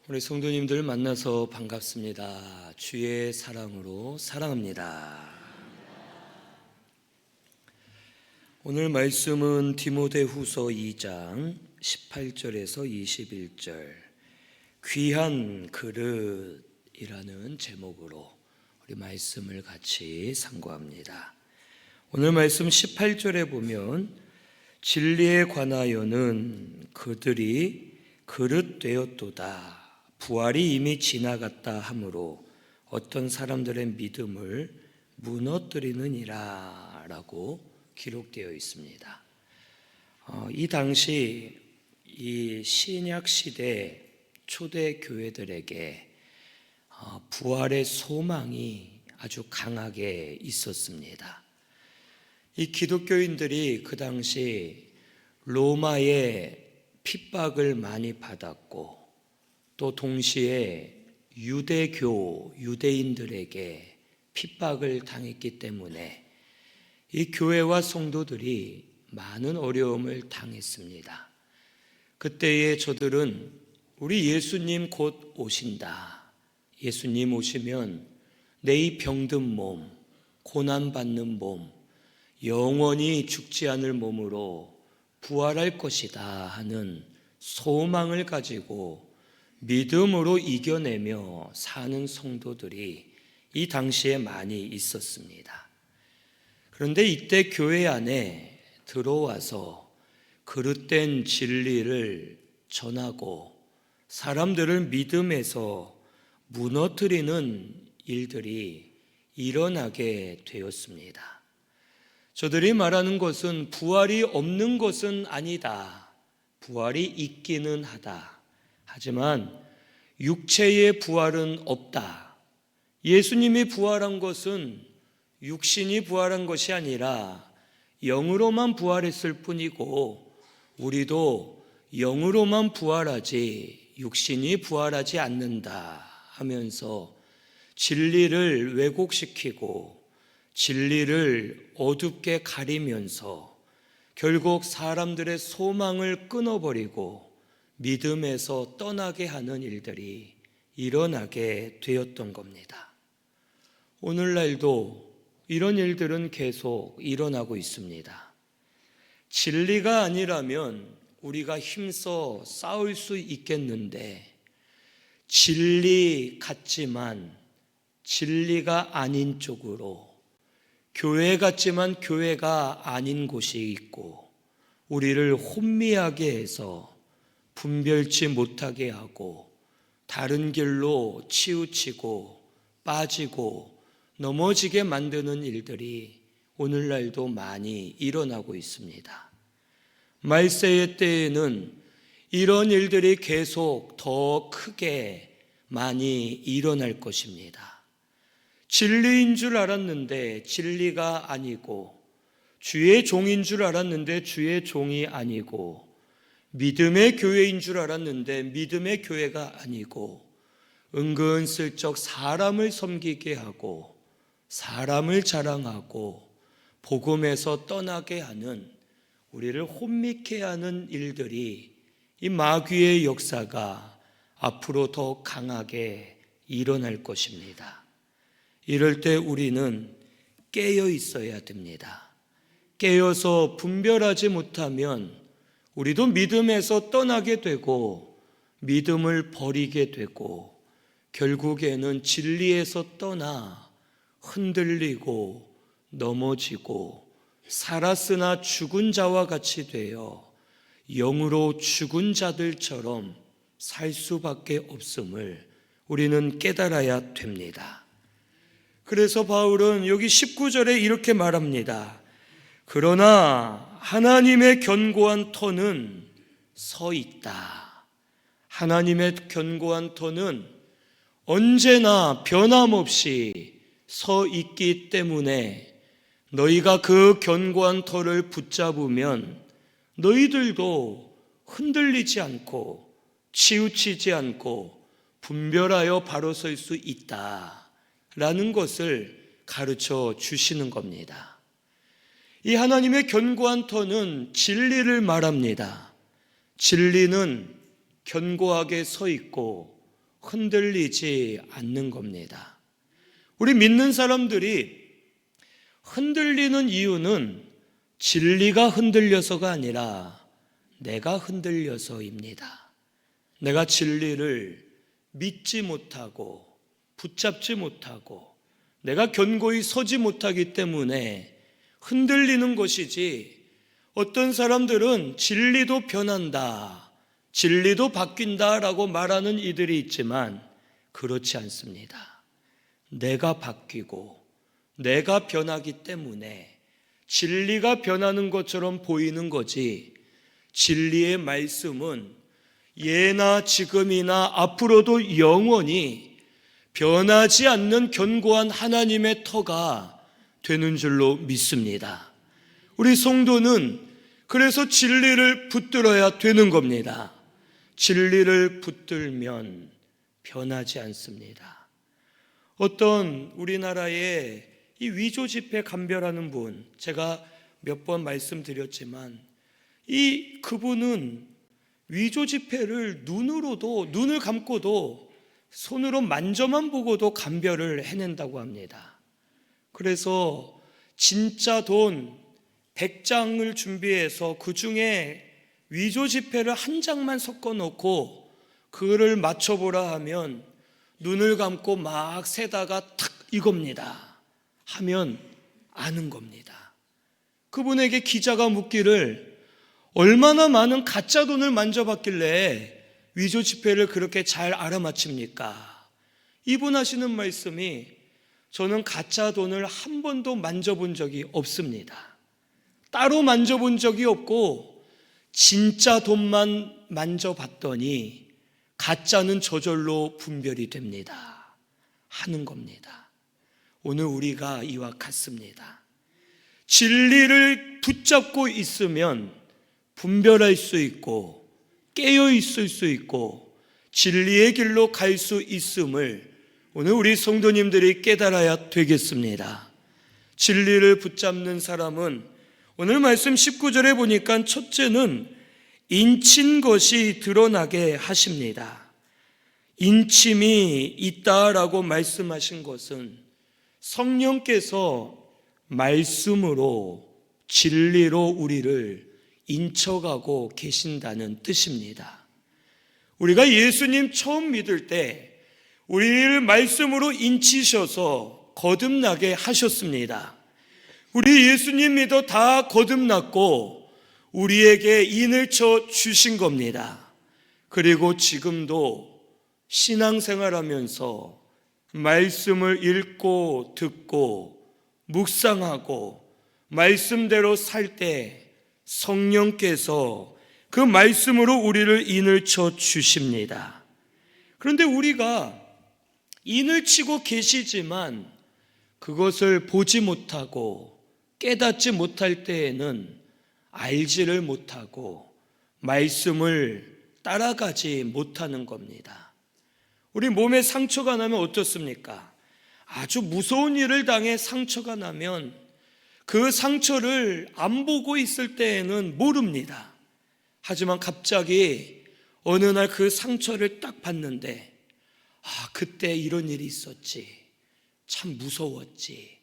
우리 성도님들 만나서 반갑습니다. 주의 사랑으로 사랑합니다. 오늘 말씀은 디모데후서 2장 18절에서 21절 귀한 그릇이라는 제목으로 우리 말씀을 같이 상고합니다. 오늘 말씀 18절에 보면 진리에 관하여는 그들이 그릇 되었도다. 부활이 이미 지나갔다 하므로 어떤 사람들의 믿음을 무너뜨리느니라 라고 기록되어 있습니다. 이 당시 이 신약 시대 초대 교회들에게 부활의 소망이 아주 강하게 있었습니다. 이 기독교인들이 그 당시 로마의 핍박을 많이 받았고 또 동시에 유대인들에게 핍박을 당했기 때문에 이 교회와 성도들이 많은 어려움을 당했습니다. 그때에 저들은 우리 예수님 곧 오신다. 예수님 오시면 내 이 병든 몸, 고난받는 몸, 영원히 죽지 않을 몸으로 부활할 것이다 하는 소망을 가지고 믿음으로 이겨내며 사는 성도들이 이 당시에 많이 있었습니다. 그런데 이때 교회 안에 들어와서 그릇된 진리를 전하고 사람들을 믿음에서 무너뜨리는 일들이 일어나게 되었습니다. 저들이 말하는 것은 부활이 없는 것은 아니다. 부활이 있기는 하다. 하지만 육체의 부활은 없다. 예수님이 부활한 것은 육신이 부활한 것이 아니라 영으로만 부활했을 뿐이고 우리도 영으로만 부활하지 육신이 부활하지 않는다 하면서 진리를 왜곡시키고 진리를 어둡게 가리면서 결국 사람들의 소망을 끊어버리고 믿음에서 떠나게 하는 일들이 일어나게 되었던 겁니다. 오늘날도 이런 일들은 계속 일어나고 있습니다. 진리가 아니라면 우리가 힘써 싸울 수 있겠는데 진리 같지만 진리가 아닌 쪽으로 교회 같지만 교회가 아닌 곳이 있고 우리를 혼미하게 해서 분별치 못하게 하고 다른 길로 치우치고 빠지고 넘어지게 만드는 일들이 오늘날도 많이 일어나고 있습니다. 말세의 때에는 이런 일들이 계속 더 크게 많이 일어날 것입니다. 진리인 줄 알았는데 진리가 아니고 주의 종인 줄 알았는데 주의 종이 아니고 믿음의 교회인 줄 알았는데 믿음의 교회가 아니고 은근슬쩍 사람을 섬기게 하고 사람을 자랑하고 복음에서 떠나게 하는 우리를 혼미케 하는 일들이 이 마귀의 역사가 앞으로 더 강하게 일어날 것입니다. 이럴 때 우리는 깨어 있어야 됩니다. 깨어서 분별하지 못하면 우리도 믿음에서 떠나게 되고 믿음을 버리게 되고 결국에는 진리에서 떠나 흔들리고 넘어지고 살았으나 죽은 자와 같이 되어 영으로 죽은 자들처럼 살 수밖에 없음을 우리는 깨달아야 됩니다. 그래서 바울은 여기 19절에 이렇게 말합니다. 그러나 하나님의 견고한 터는 서 있다. 하나님의 견고한 터는 언제나 변함없이 서 있기 때문에 너희가 그 견고한 터를 붙잡으면 너희들도 흔들리지 않고 치우치지 않고 분별하여 바로 설 수 있다라는 것을 가르쳐 주시는 겁니다. 이 하나님의 견고한 터는 진리를 말합니다. 진리는 견고하게 서 있고 흔들리지 않는 겁니다. 우리 믿는 사람들이 흔들리는 이유는 진리가 흔들려서가 아니라 내가 흔들려서입니다. 내가 진리를 믿지 못하고 붙잡지 못하고 내가 견고히 서지 못하기 때문에 흔들리는 것이지, 어떤 사람들은 진리도 변한다, 진리도 바뀐다라고 말하는 이들이 있지만 그렇지 않습니다. 내가 바뀌고 내가 변하기 때문에 진리가 변하는 것처럼 보이는 거지, 진리의 말씀은 예나 지금이나 앞으로도 영원히 변하지 않는 견고한 하나님의 터가 되는 줄로 믿습니다. 우리 성도는 그래서 진리를 붙들어야 되는 겁니다. 진리를 붙들면 변하지 않습니다. 어떤 우리나라의 이 위조 집회 감별하는 분, 제가 몇 번 말씀드렸지만 그분은 위조 집회를 눈을 감고도 손으로 만져만 보고도 감별을 해낸다고 합니다. 그래서 진짜 돈 100장을 준비해서 그 중에 위조 지폐를 한 장만 섞어 놓고 그거를 맞춰보라 하면 눈을 감고 막 세다가 탁 이겁니다 하면 아는 겁니다. 그분에게 기자가 묻기를 얼마나 많은 가짜 돈을 만져봤길래 위조 지폐를 그렇게 잘 알아맞힙니까? 이분 하시는 말씀이, 저는 가짜 돈을 한 번도 만져본 적이 없습니다. 따로 만져본 적이 없고 진짜 돈만 만져봤더니 가짜는 저절로 분별이 됩니다 하는 겁니다. 오늘 우리가 이와 같습니다. 진리를 붙잡고 있으면 분별할 수 있고 깨어 있을 수 있고 진리의 길로 갈 수 있음을 오늘 우리 성도님들이 깨달아야 되겠습니다. 진리를 붙잡는 사람은 오늘 말씀 19절에 보니까 첫째는 인친 것이 드러나게 하십니다. 인침이 있다라고 말씀하신 것은 성령께서 말씀으로 진리로 우리를 인쳐가고 계신다는 뜻입니다. 우리가 예수님 처음 믿을 때 우리를 말씀으로 인치셔서 거듭나게 하셨습니다. 우리 예수님 믿어 다 거듭났고 우리에게 인을 쳐 주신 겁니다. 그리고 지금도 신앙생활하면서 말씀을 읽고 듣고 묵상하고 말씀대로 살 때 성령께서 그 말씀으로 우리를 인을 쳐 주십니다. 그런데 우리가 인을 치고 계시지만 그것을 보지 못하고 깨닫지 못할 때에는 알지를 못하고 말씀을 따라가지 못하는 겁니다. 우리 몸에 상처가 나면 어떻습니까? 아주 무서운 일을 당해 상처가 나면 그 상처를 안 보고 있을 때에는 모릅니다. 하지만 갑자기 어느 날 그 상처를 딱 봤는데, 그때 이런 일이 있었지, 참 무서웠지,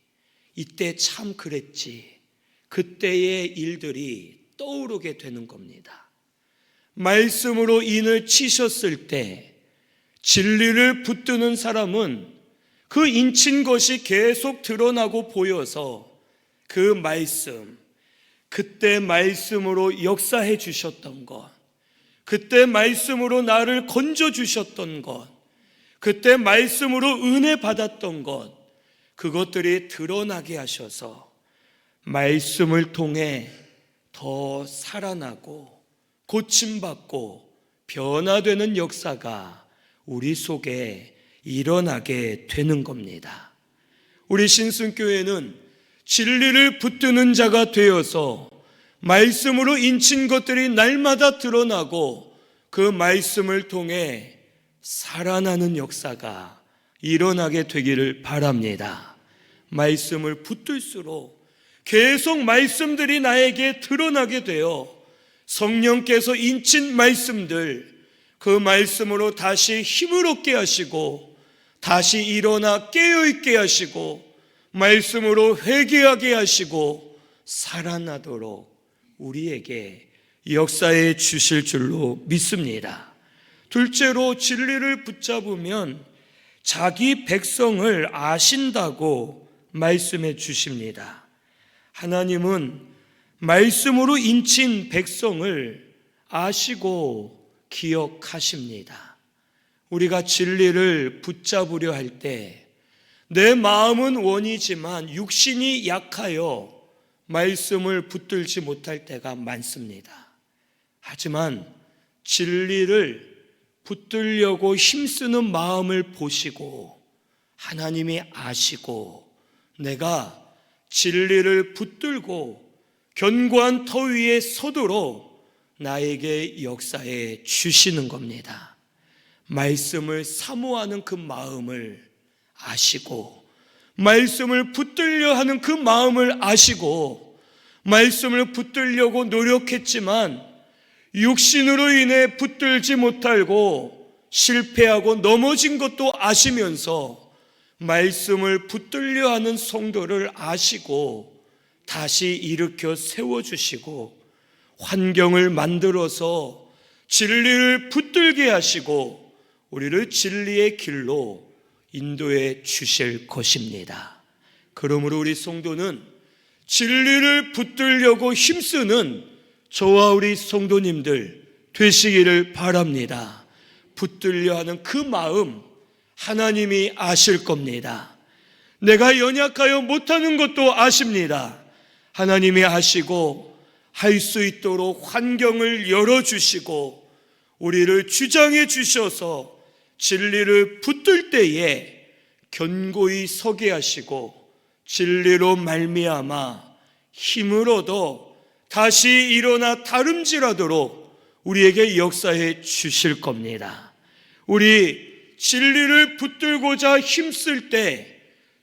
이때 참 그랬지, 그때의 일들이 떠오르게 되는 겁니다. 말씀으로 인을 치셨을 때 진리를 붙드는 사람은 그 인친 것이 계속 드러나고 보여서 그 말씀, 그때 말씀으로 역사해 주셨던 것, 그때 말씀으로 나를 건져 주셨던 것, 그때 말씀으로 은혜 받았던 것, 그것들이 드러나게 하셔서 말씀을 통해 더 살아나고 고침받고 변화되는 역사가 우리 속에 일어나게 되는 겁니다. 우리 신순교회는 진리를 붙드는 자가 되어서 말씀으로 인친 것들이 날마다 드러나고 그 말씀을 통해 살아나는 역사가 일어나게 되기를 바랍니다. 말씀을 붙들수록 계속 말씀들이 나에게 드러나게 되어 성령께서 인친 말씀들, 그 말씀으로 다시 힘을 얻게 하시고 다시 일어나 깨어있게 하시고 말씀으로 회개하게 하시고 살아나도록 우리에게 역사해 주실 줄로 믿습니다. 둘째로, 진리를 붙잡으면 자기 백성을 아신다고 말씀해 주십니다. 하나님은 말씀으로 인친 백성을 아시고 기억하십니다. 우리가 진리를 붙잡으려 할 때 내 마음은 원이지만 육신이 약하여 말씀을 붙들지 못할 때가 많습니다. 하지만 진리를 붙들려고 힘쓰는 마음을 보시고 하나님이 아시고 내가 진리를 붙들고 견고한 터 위에 서도록 나에게 역사해 주시는 겁니다. 말씀을 사모하는 그 마음을 아시고 말씀을 붙들려 하는 그 마음을 아시고 말씀을 붙들려고 노력했지만 육신으로 인해 붙들지 못하고 실패하고 넘어진 것도 아시면서 말씀을 붙들려 하는 성도를 아시고 다시 일으켜 세워주시고 환경을 만들어서 진리를 붙들게 하시고 우리를 진리의 길로 인도해 주실 것입니다. 그러므로 우리 성도는 진리를 붙들려고 힘쓰는 저와 우리 성도님들 되시기를 바랍니다. 붙들려 하는 그 마음 하나님이 아실 겁니다. 내가 연약하여 못하는 것도 아십니다. 하나님이 아시고 할 수 있도록 환경을 열어주시고 우리를 주장해 주셔서 진리를 붙들 때에 견고히 서게 하시고 진리로 말미암아 힘을 얻어 다시 일어나 다름질하도록 우리에게 역사해 주실 겁니다. 우리 진리를 붙들고자 힘쓸 때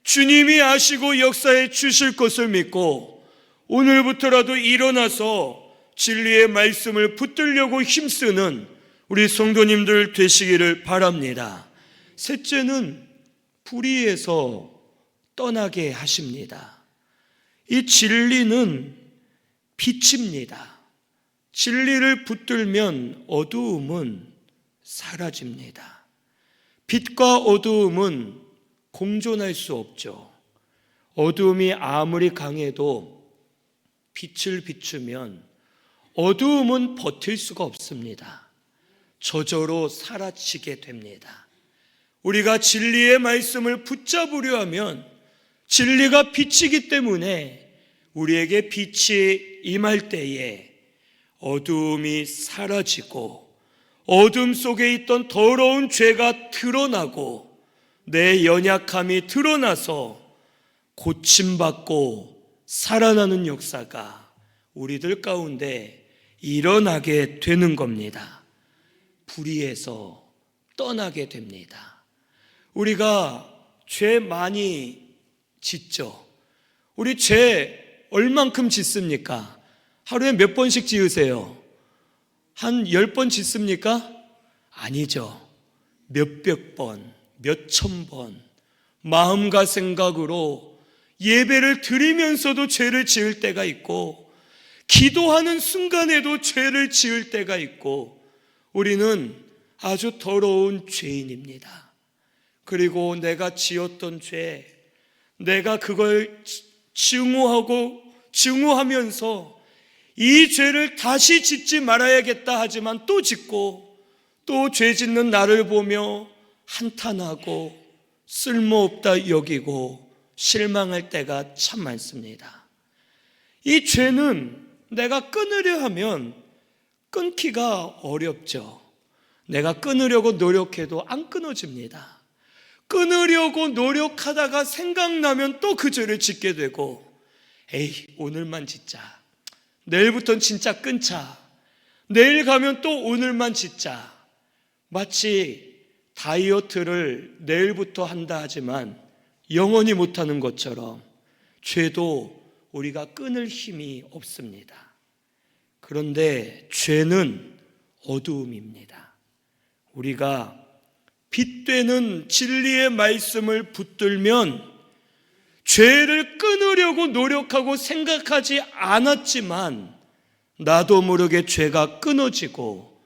주님이 아시고 역사해 주실 것을 믿고 오늘부터라도 일어나서 진리의 말씀을 붙들려고 힘쓰는 우리 성도님들 되시기를 바랍니다. 셋째는 불의에서 떠나게 하십니다. 이 진리는 빛입니다. 진리를 붙들면 어두움은 사라집니다. 빛과 어두움은 공존할 수 없죠. 어두움이 아무리 강해도 빛을 비추면 어두움은 버틸 수가 없습니다. 저절로 사라지게 됩니다. 우리가 진리의 말씀을 붙잡으려 하면 진리가 빛이기 때문에 우리에게 빛이 임할 때에 어두움이 사라지고 어둠 속에 있던 더러운 죄가 드러나고 내 연약함이 드러나서 고침받고 살아나는 역사가 우리들 가운데 일어나게 되는 겁니다. 불의에서 떠나게 됩니다. 우리가 죄 많이 짓죠. 우리 죄 얼만큼 짓습니까? 하루에 몇 번씩 지으세요? 한 10번 짓습니까? 아니죠. 몇백 번, 몇천 번 마음과 생각으로 예배를 드리면서도 죄를 지을 때가 있고 기도하는 순간에도 죄를 지을 때가 있고 우리는 아주 더러운 죄인입니다. 그리고 내가 지었던 죄, 내가 그걸 증오하면서 이 죄를 다시 짓지 말아야겠다 하지만 또 짓고 또 죄 짓는 나를 보며 한탄하고 쓸모없다 여기고 실망할 때가 참 많습니다. 이 죄는 내가 끊으려 하면 끊기가 어렵죠. 내가 끊으려고 노력해도 안 끊어집니다. 끊으려고 노력하다가 생각나면 또 그 죄를 짓게 되고 에이 오늘만 짓자, 내일부터는 진짜 끊자, 내일 가면 또 오늘만 짓자. 마치 다이어트를 내일부터 한다 하지만 영원히 못하는 것처럼 죄도 우리가 끊을 힘이 없습니다. 그런데 죄는 어두움입니다. 우리가 빛되는 진리의 말씀을 붙들면 죄를 끊으려고 노력하고 생각하지 않았지만 나도 모르게 죄가 끊어지고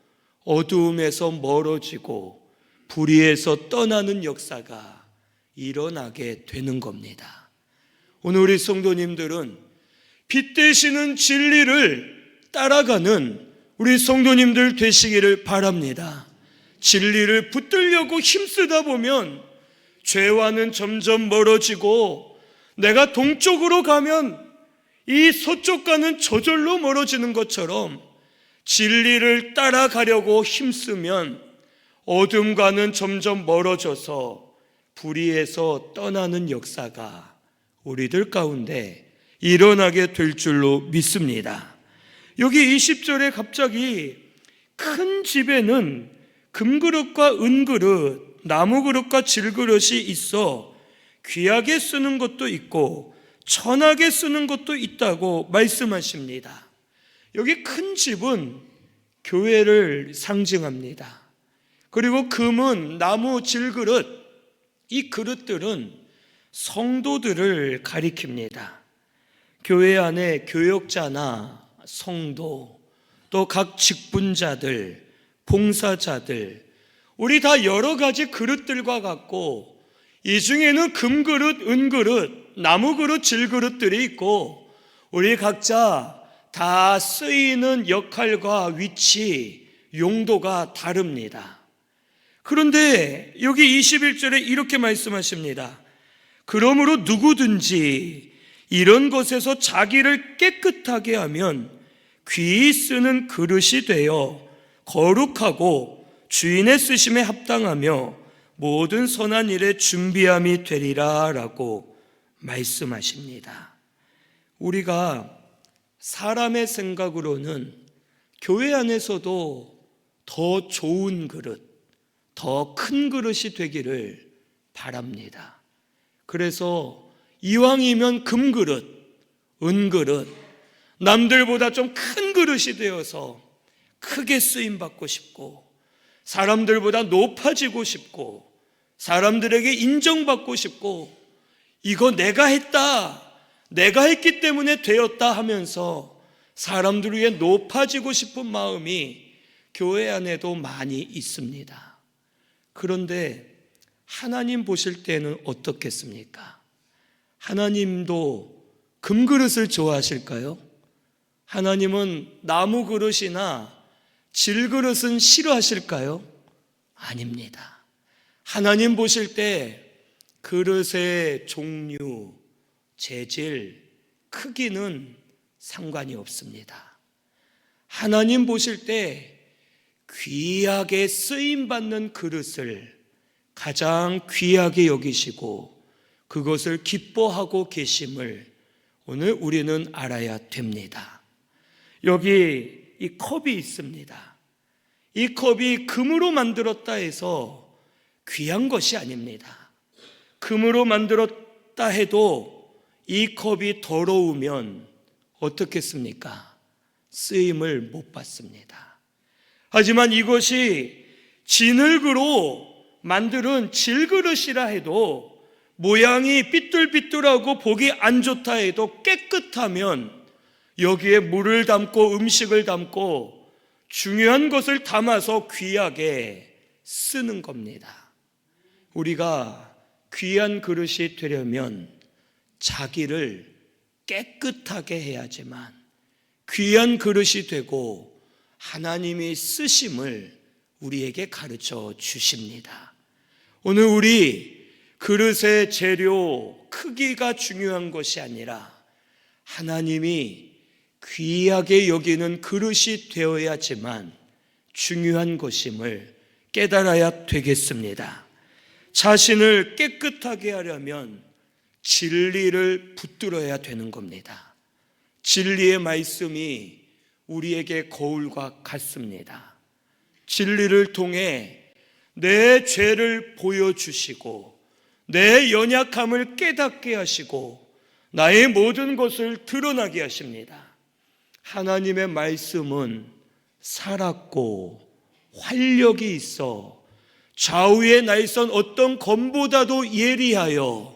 어두움에서 멀어지고 불의에서 떠나는 역사가 일어나게 되는 겁니다. 오늘 우리 성도님들은 빛 되시는 진리를 따라가는 우리 성도님들 되시기를 바랍니다. 진리를 붙들려고 힘쓰다 보면 죄와는 점점 멀어지고 내가 동쪽으로 가면 이 서쪽과는 저절로 멀어지는 것처럼 진리를 따라가려고 힘쓰면 어둠과는 점점 멀어져서 불의에서 떠나는 역사가 우리들 가운데 일어나게 될 줄로 믿습니다. 여기 20절에 갑자기 큰 집에는 금그릇과 은그릇, 나무그릇과 질그릇이 있어 귀하게 쓰는 것도 있고 천하게 쓰는 것도 있다고 말씀하십니다. 여기 큰 집은 교회를 상징합니다. 그리고 금은 나무, 질그릇, 이 그릇들은 성도들을 가리킵니다. 교회 안에 교역자나 성도, 또 각 직분자들, 봉사자들, 우리 다 여러 가지 그릇들과 같고 이 중에는 금그릇, 은그릇, 나무그릇, 질그릇들이 있고 우리 각자 다 쓰이는 역할과 위치, 용도가 다릅니다. 그런데 여기 21절에 이렇게 말씀하십니다. 그러므로 누구든지 이런 것에서 자기를 깨끗하게 하면 귀히 쓰는 그릇이 되어 거룩하고 주인의 쓰심에 합당하며 모든 선한 일에 준비함이 되리라 라고 말씀하십니다. 우리가 사람의 생각으로는 교회 안에서도 더 좋은 그릇, 더 큰 그릇이 되기를 바랍니다. 그래서 이왕이면 금그릇, 은그릇, 남들보다 좀 큰 그릇이 되어서 크게 쓰임받고 싶고 사람들보다 높아지고 싶고 사람들에게 인정받고 싶고 이거 내가 했다, 내가 했기 때문에 되었다 하면서 사람들 위해 높아지고 싶은 마음이 교회 안에도 많이 있습니다. 그런데 하나님 보실 때는 어떻겠습니까? 하나님도 금그릇을 좋아하실까요? 하나님은 나무 그릇이나 질그릇은 싫어하실까요? 아닙니다. 하나님 보실 때 그릇의 종류, 재질, 크기는 상관이 없습니다. 하나님 보실 때 귀하게 쓰임받는 그릇을 가장 귀하게 여기시고 그것을 기뻐하고 계심을 오늘 우리는 알아야 됩니다. 여기 이 컵이 있습니다. 이 컵이 금으로 만들었다 해서 귀한 것이 아닙니다. 금으로 만들었다 해도 이 컵이 더러우면 어떻겠습니까? 쓰임을 못 받습니다. 하지만 이것이 진흙으로 만드는 질그릇이라 해도 모양이 삐뚤삐뚤하고 보기 안 좋다 해도 깨끗하면 여기에 물을 담고 음식을 담고 중요한 것을 담아서 귀하게 쓰는 겁니다. 우리가 귀한 그릇이 되려면 자기를 깨끗하게 해야지만 귀한 그릇이 되고 하나님이 쓰심을 우리에게 가르쳐 주십니다. 오늘 우리 그릇의 재료, 크기가 중요한 것이 아니라 하나님이 귀하게 여기는 그릇이 되어야지만 중요한 것임을 깨달아야 되겠습니다. 자신을 깨끗하게 하려면 진리를 붙들어야 되는 겁니다. 진리의 말씀이 우리에게 거울과 같습니다. 진리를 통해 내 죄를 보여주시고 내 연약함을 깨닫게 하시고 나의 모든 것을 드러나게 하십니다. 하나님의 말씀은 살았고 활력이 있어 좌우에 나 있던 어떤 검보다도 예리하여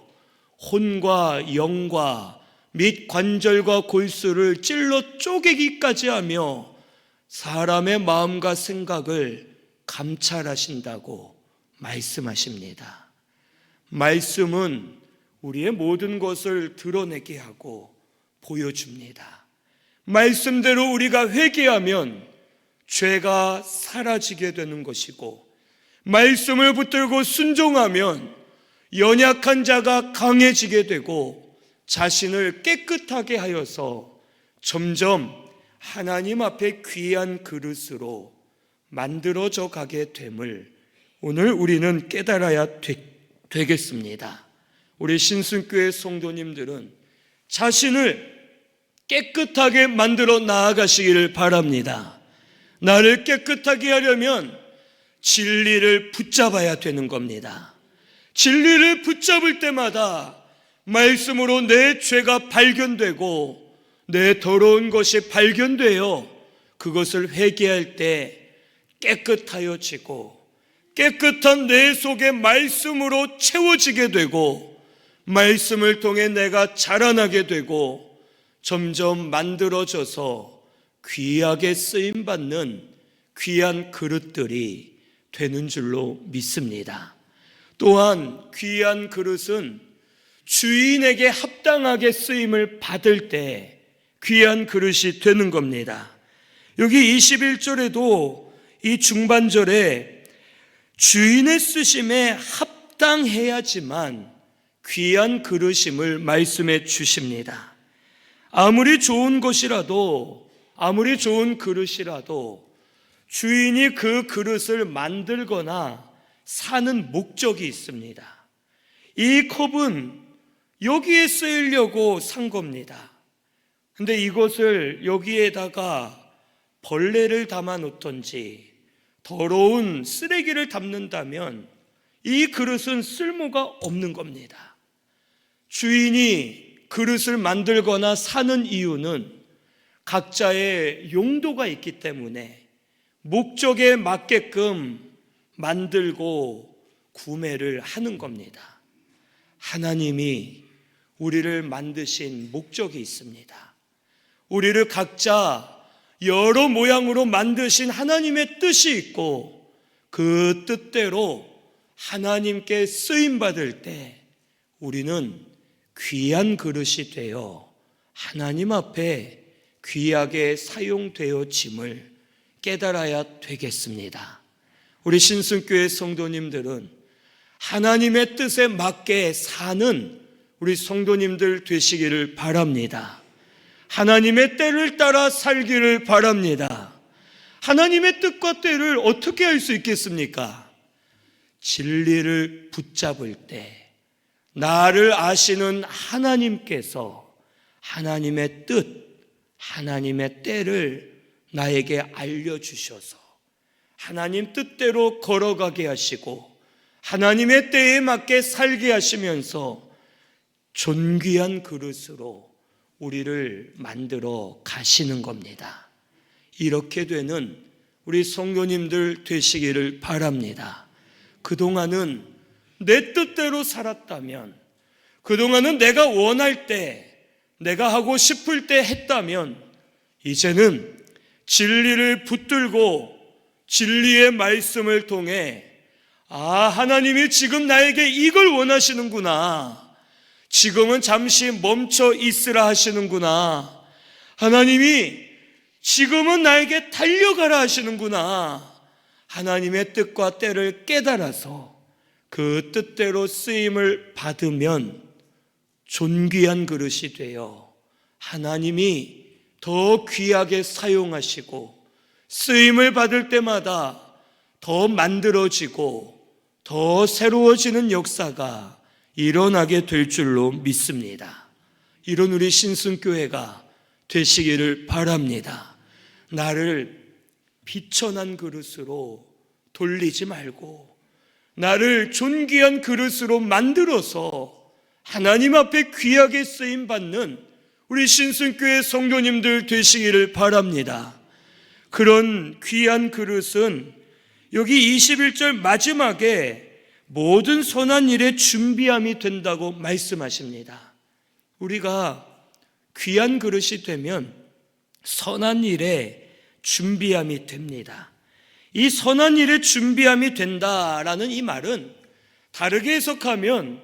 혼과 영과 및 관절과 골수를 찔러 쪼개기까지 하며 사람의 마음과 생각을 감찰하신다고 말씀하십니다. 말씀은 우리의 모든 것을 드러내게 하고 보여줍니다. 말씀대로 우리가 회개하면 죄가 사라지게 되는 것이고, 말씀을 붙들고 순종하면 연약한 자가 강해지게 되고 자신을 깨끗하게 하여서 점점 하나님 앞에 귀한 그릇으로 만들어져 가게 됨을 오늘 우리는 깨달아야 되겠습니다. 우리 신순교회 성도님들은 자신을 깨끗하게 만들어 나아가시기를 바랍니다. 나를 깨끗하게 하려면 진리를 붙잡아야 되는 겁니다. 진리를 붙잡을 때마다 말씀으로 내 죄가 발견되고 내 더러운 것이 발견되어 그것을 회개할 때 깨끗하여지고 깨끗한 내 속에 말씀으로 채워지게 되고 말씀을 통해 내가 자라나게 되고 점점 만들어져서 귀하게 쓰임받는 귀한 그릇들이 되는 줄로 믿습니다. 또한 귀한 그릇은 주인에게 합당하게 쓰임을 받을 때 귀한 그릇이 되는 겁니다. 여기 21절에도 이 중반절에 주인의 쓰심에 합당해야지만 귀한 그릇임을 말씀해 주십니다. 아무리 좋은 것이라도, 아무리 좋은 그릇이라도 주인이 그 그릇을 만들거나 사는 목적이 있습니다. 이 컵은 여기에 쓰이려고 산 겁니다. 근데 이것을 여기에다가 벌레를 담아 놓던지 더러운 쓰레기를 담는다면 이 그릇은 쓸모가 없는 겁니다. 주인이 그릇을 만들거나 사는 이유는 각자의 용도가 있기 때문에 목적에 맞게끔 만들고 구매를 하는 겁니다. 하나님이 우리를 만드신 목적이 있습니다. 우리를 각자 여러 모양으로 만드신 하나님의 뜻이 있고 그 뜻대로 하나님께 쓰임받을 때 우리는 귀한 그릇이 되어 하나님 앞에 귀하게 사용되어짐을 깨달아야 되겠습니다. 우리 신순교회 성도님들은 하나님의 뜻에 맞게 사는 우리 성도님들 되시기를 바랍니다. 하나님의 때를 따라 살기를 바랍니다. 하나님의 뜻과 때를 어떻게 할 수 있겠습니까? 진리를 붙잡을 때 나를 아시는 하나님께서 하나님의 뜻, 하나님의 때를 나에게 알려주셔서 하나님 뜻대로 걸어가게 하시고 하나님의 때에 맞게 살게 하시면서 존귀한 그릇으로 우리를 만들어 가시는 겁니다. 이렇게 되는 우리 성도님들 되시기를 바랍니다. 그동안은 내 뜻대로 살았다면, 그동안은 내가 원할 때, 내가 하고 싶을 때 했다면 이제는 진리를 붙들고 진리의 말씀을 통해 하나님이 지금 나에게 이걸 원하시는구나, 지금은 잠시 멈춰 있으라 하시는구나, 하나님이 지금은 나에게 달려가라 하시는구나, 하나님의 뜻과 때를 깨달아서 그 뜻대로 쓰임을 받으면 존귀한 그릇이 되어 하나님이 더 귀하게 사용하시고 쓰임을 받을 때마다 더 만들어지고 더 새로워지는 역사가 일어나게 될 줄로 믿습니다. 이런 우리 신순교회가 되시기를 바랍니다. 나를 비천한 그릇으로 돌리지 말고 나를 존귀한 그릇으로 만들어서 하나님 앞에 귀하게 쓰임받는 우리 신순교회 성도님들 되시기를 바랍니다. 그런 귀한 그릇은 여기 21절 마지막에 모든 선한 일에 준비함이 된다고 말씀하십니다. 우리가 귀한 그릇이 되면 선한 일에 준비함이 됩니다. 이 선한 일에 준비함이 된다라는 이 말은 다르게 해석하면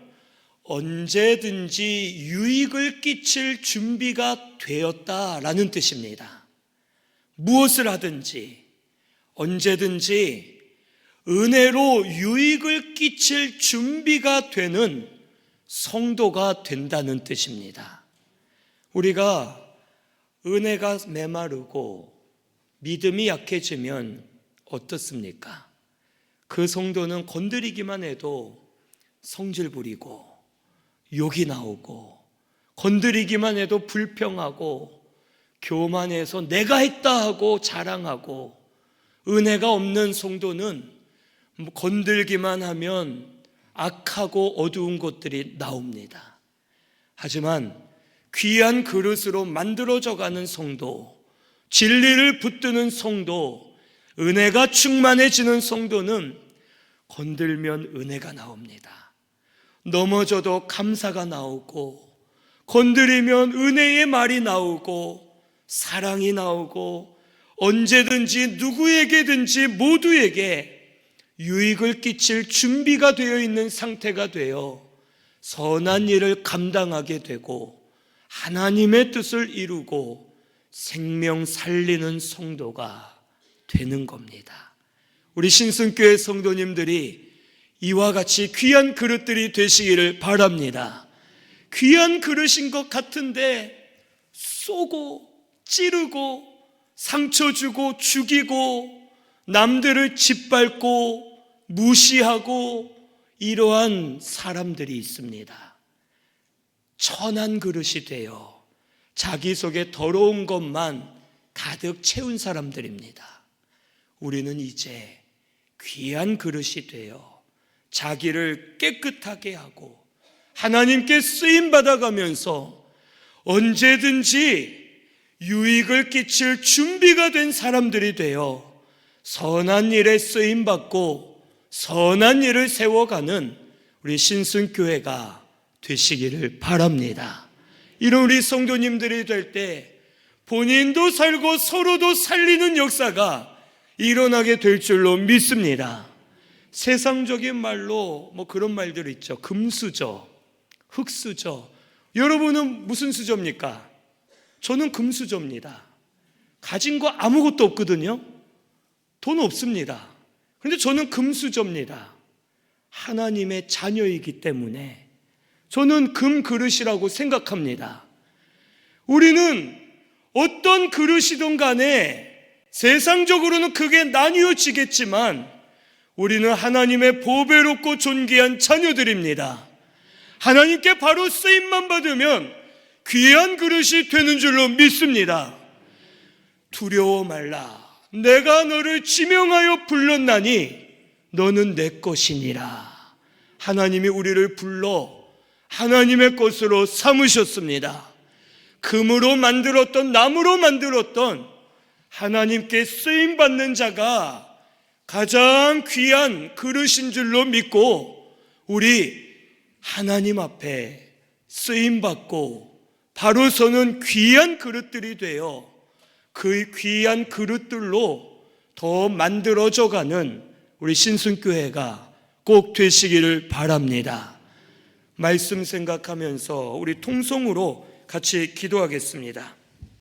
언제든지 유익을 끼칠 준비가 되었다라는 뜻입니다. 무엇을 하든지 언제든지 은혜로 유익을 끼칠 준비가 되는 성도가 된다는 뜻입니다. 우리가 은혜가 메마르고 믿음이 약해지면 어떻습니까? 그 성도는 건드리기만 해도 성질 부리고 욕이 나오고, 건드리기만 해도 불평하고, 교만해서 내가 했다 하고 자랑하고, 은혜가 없는 성도는 건들기만 하면 악하고 어두운 것들이 나옵니다. 하지만 귀한 그릇으로 만들어져가는 성도, 진리를 붙드는 성도, 은혜가 충만해지는 성도는 건들면 은혜가 나옵니다. 넘어져도 감사가 나오고, 건드리면 은혜의 말이 나오고, 사랑이 나오고, 언제든지 누구에게든지 모두에게 유익을 끼칠 준비가 되어 있는 상태가 되어 선한 일을 감당하게 되고 하나님의 뜻을 이루고 생명 살리는 성도가 되는 겁니다. 우리 신승교회 성도님들이 이와 같이 귀한 그릇들이 되시기를 바랍니다. 귀한 그릇인 것 같은데 쏘고 찌르고 상처 주고 죽이고 남들을 짓밟고 무시하고 이러한 사람들이 있습니다. 천한 그릇이 되어 자기 속에 더러운 것만 가득 채운 사람들입니다. 우리는 이제 귀한 그릇이 되어 자기를 깨끗하게 하고 하나님께 쓰임 받아가면서 언제든지 유익을 끼칠 준비가 된 사람들이 되어 선한 일에 쓰임 받고 선한 일을 세워가는 우리 신승교회가 되시기를 바랍니다. 이런 우리 성도님들이 될 때 본인도 살고 서로도 살리는 역사가 일어나게 될 줄로 믿습니다. 세상적인 말로 그런 말들 있죠. 금수저, 흙수저. 여러분은 무슨 수저입니까? 저는 금수저입니다. 가진 거 아무것도 없거든요. 돈 없습니다. 그런데 저는 금수저입니다. 하나님의 자녀이기 때문에 저는 금그릇이라고 생각합니다. 우리는 어떤 그릇이든 간에 세상적으로는 크게 나뉘어지겠지만 우리는 하나님의 보배롭고 존귀한 자녀들입니다. 하나님께 바로 쓰임만 받으면 귀한 그릇이 되는 줄로 믿습니다. 두려워 말라. 내가 너를 지명하여 불렀나니 너는 내 것이니라. 하나님이 우리를 불러 하나님의 것으로 삼으셨습니다. 금으로 만들었던 나무로 만들었던 하나님께 쓰임받는 자가 가장 귀한 그릇인 줄로 믿고 우리 하나님 앞에 쓰임받고 바로 서는 귀한 그릇들이 되어 그 귀한 그릇들로 더 만들어져가는 우리 신승교회가 꼭 되시기를 바랍니다. 말씀 생각하면서 우리 통성으로 같이 기도하겠습니다.